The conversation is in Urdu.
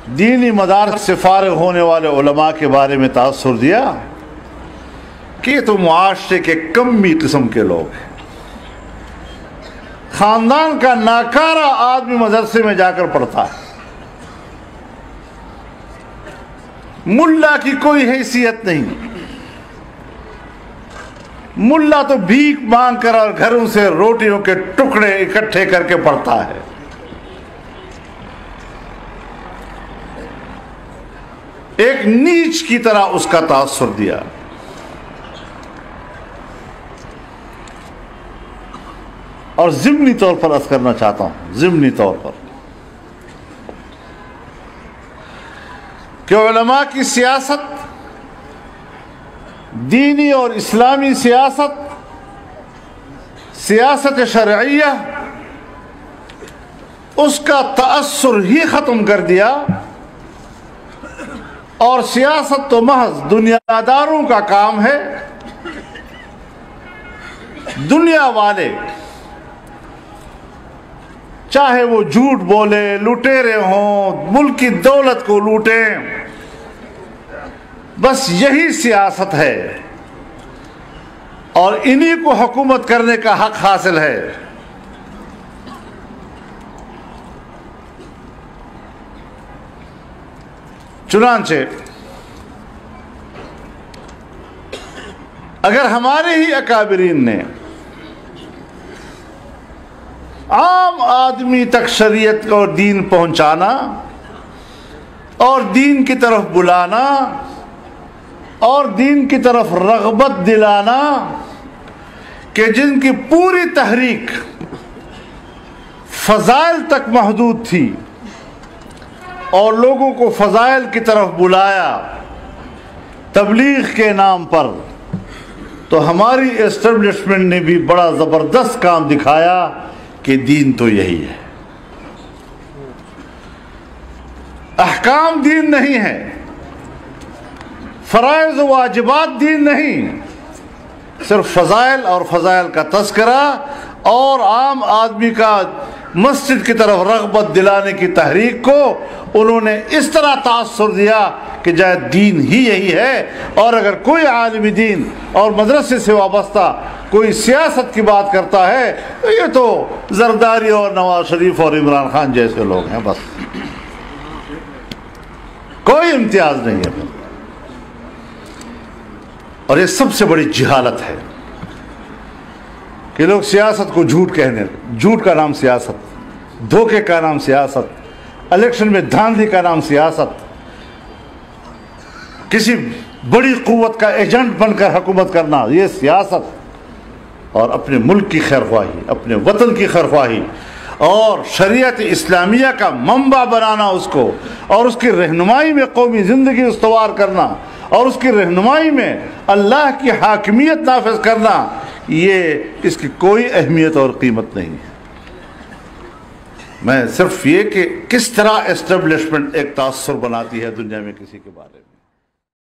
دینی مدارس سے فارغ ہونے والے علماء کے بارے میں تاثر دیا کہ یہ تو معاشرے کے کمی قسم کے لوگ ہیں. خاندان کا ناکارہ آدمی مدرسے میں جا کر پڑھتا ہے. ملا کی کوئی حیثیت نہیں. ملا تو بھیک مانگ کر اور گھروں سے روٹیوں کے ٹکڑے اکٹھے کر کے پڑھتا ہے. ایک نیچ کی طرح اس کا تاثر دیا. اور ضمنی طور پر عرض کرنا چاہتا ہوں، ضمنی طور پر، کہ علماء کی سیاست، دینی اور اسلامی سیاست، سیاست شرعیہ، اس کا تأثر ہی ختم کر دیا، اور سیاست تو محض دنیا داروں کا کام ہے. دنیا والے چاہے وہ جھوٹ بولے، لٹیرے ہوں، ملک کی دولت کو لوٹیں، بس یہی سیاست ہے اور انہی کو حکومت کرنے کا حق حاصل ہے. چنانچہ اگر ہمارے ہی اکابرین نے عام آدمی تک شریعت اور دین پہنچانا اور دین کی طرف بلانا اور دین کی طرف رغبت دلانا، کہ جن کی پوری تحریک فضائل تک محدود تھی اور لوگوں کو فضائل کی طرف بلایا تبلیغ کے نام پر، تو ہماری اسٹیبلشمنٹ نے بھی بڑا زبردست کام دکھایا کہ دین تو یہی ہے. احکام دین نہیں ہے، فرائض و واجبات دین نہیں، صرف فضائل اور فضائل کا تذکرہ اور عام آدمی کا مسجد کی طرف رغبت دلانے کی تحریک کو انہوں نے اس طرح تاثر دیا کہ جائے دین ہی یہی ہے. اور اگر کوئی عالم دین اور مدرسے سے وابستہ کوئی سیاست کی بات کرتا ہے تو یہ تو زرداری اور نواز شریف اور عمران خان جیسے لوگ ہیں، بس کوئی امتیاز نہیں ہے. اور یہ سب سے بڑی جہالت ہے کہ لوگ سیاست کو جھوٹ کہنے، جھوٹ کا نام سیاست، دھوکے کا نام سیاست، الیکشن میں دھاندلی کا نام سیاست، کسی بڑی قوت کا ایجنٹ بن کر حکومت کرنا یہ سیاست، اور اپنے ملک کی خیرخواہی، اپنے وطن کی خیرخواہی اور شریعت اسلامیہ کا منبع بنانا اس کو، اور اس کی رہنمائی میں قومی زندگی استوار کرنا اور اس کی رہنمائی میں اللہ کی حاکمیت نافذ کرنا، یہ اس کی کوئی اہمیت اور قیمت نہیں ہے. میں صرف یہ کہ کس طرح اسٹیبلشمنٹ ایک تاثر بناتی ہے دنیا میں کسی کے بارے میں.